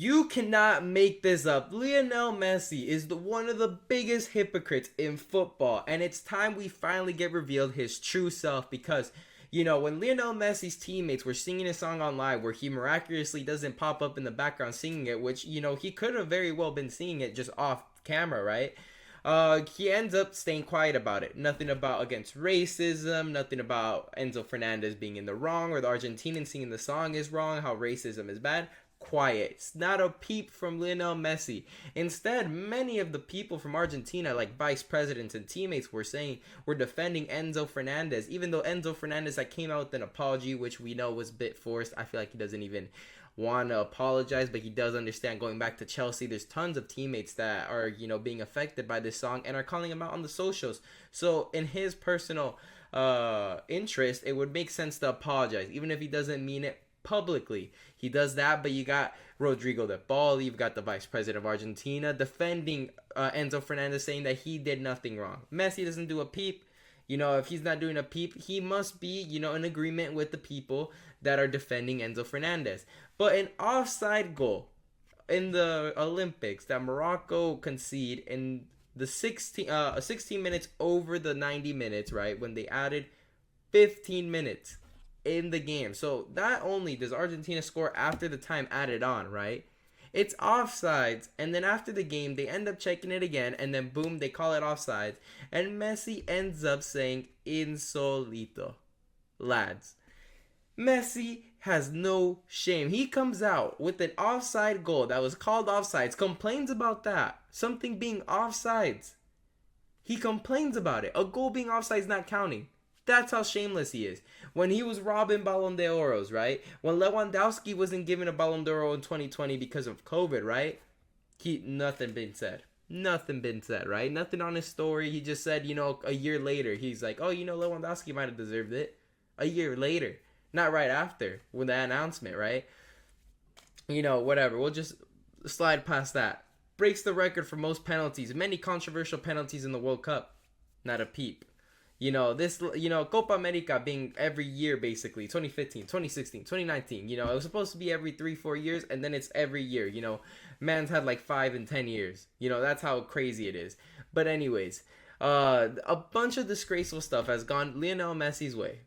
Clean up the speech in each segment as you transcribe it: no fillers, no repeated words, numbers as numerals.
You cannot make this up. Lionel Messi is one of the biggest hypocrites in football, and it's time we finally get revealed his true self because, when Lionel Messi's teammates were singing a song online where he miraculously doesn't pop up in the background singing it, which, he could have very well been singing it just off camera, right? He ends up staying quiet about it. Nothing about against racism, nothing about Enzo Fernandez being in the wrong or the Argentinian singing the song is wrong, how racism is bad. Quiet. It's not a peep from Lionel Messi. Instead, many of the people from Argentina, like vice presidents and teammates, were defending Enzo Fernandez, even though Enzo Fernandez came out with an apology, which we know was a bit forced. I feel like he doesn't even want to apologize, but he does understand going back to Chelsea. There's tons of teammates that are, being affected by this song and are calling him out on the socials. So in his personal interest, it would make sense to apologize, even if he doesn't mean it publicly. He does that, but you got Rodrigo de Paul, you've got the vice president of Argentina defending Enzo Fernandez, saying that he did nothing wrong. Messi doesn't do a peep. If he's not doing a peep, he must be, in agreement with the people that are defending Enzo Fernandez. But an offside goal in the Olympics that Morocco conceded in the 16 minutes over the 90 minutes, right, when they added 15 minutes in the game. So not only does Argentina score after the time added on, right? It's offsides, and then after the game, they end up checking it again, and then boom, they call it offsides, and Messi ends up saying insolito. Lads, Messi has no shame. He comes out with an offside goal that was called offsides, complains about that, something being offsides. He complains about it. A goal being offsides not counting. That's how shameless he is. When he was robbing Ballon d'Oros, right? When Lewandowski wasn't given a Ballon d'Oro in 2020 because of COVID, right? Nothing been said. Nothing been said, right? Nothing on his story. He just said, a year later, he's like, oh, Lewandowski might have deserved it. A year later. Not right after, with the announcement, right? Whatever. We'll just slide past that. Breaks the record for most penalties. Many controversial penalties in the World Cup. Not a peep. Copa America being every year, basically, 2015, 2016, 2019, it was supposed to be every 3-4 years, and then it's every year, man's had like 5 and 10 years, that's how crazy it is. But anyways, a bunch of disgraceful stuff has gone Lionel Messi's way.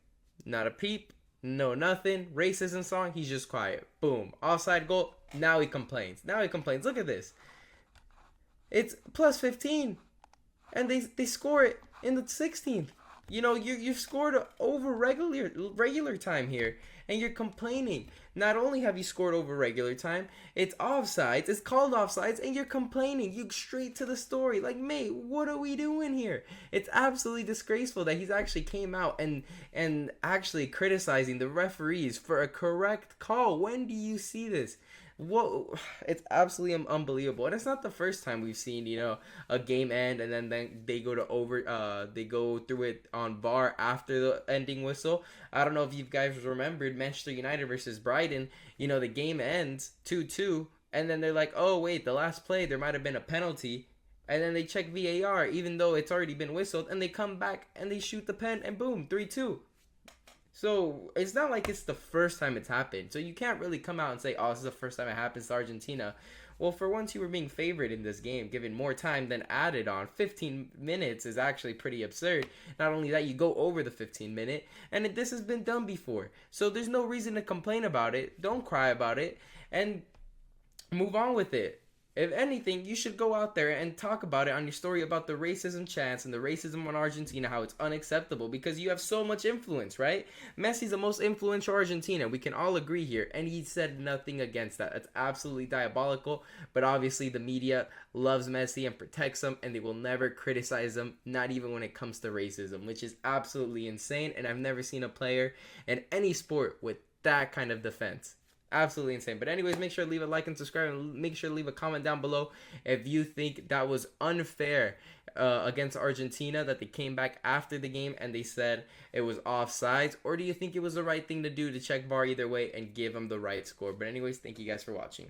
Not a peep, no nothing, racism song, he's just quiet. Boom, offside goal, now he complains. Look at this. It's plus 15, and they score it in the 16th. You've scored over regular time here, and you're complaining. Not only have you scored over regular time, it's offsides. It's called offsides, and you're complaining. You straight to the story. Like, mate, what are we doing here? It's absolutely disgraceful that he's actually came out and actually criticizing the referees for a correct call. When do you see this? Whoa, it's absolutely unbelievable, and it's not the first time we've seen a game end and then they go to they go through it on VAR after the ending whistle. I don't know if you guys remembered Manchester United versus Brighton. The game ends 2-2, and then they're like, oh wait, the last play there might have been a penalty, and then they check VAR even though it's already been whistled, and they come back and they shoot the pen, and boom, 3-2. So it's not like it's the first time it's happened. So you can't really come out and say, oh, this is the first time it happens to Argentina. Well, for once you were being favored in this game, given more time than added on. 15 minutes is actually pretty absurd. Not only that, you go over the 15-minute, and this has been done before. So there's no reason to complain about it. Don't cry about it, and move on with it. If anything, you should go out there and talk about it on your story about the racism chants and the racism on Argentina, how it's unacceptable because you have so much influence, right? Messi's the most influential Argentina. We can all agree here. And he said nothing against that. It's absolutely diabolical. But obviously the media loves Messi and protects him, and they will never criticize him, not even when it comes to racism, which is absolutely insane. And I've never seen a player in any sport with that kind of defense. Absolutely insane. But anyways, make sure to leave a like and subscribe, and make sure to leave a comment down below if you think that was unfair against Argentina, that they came back after the game and they said it was offsides, or do you think it was the right thing to do to check VAR either way and give them the right score? But anyways, thank you guys for watching.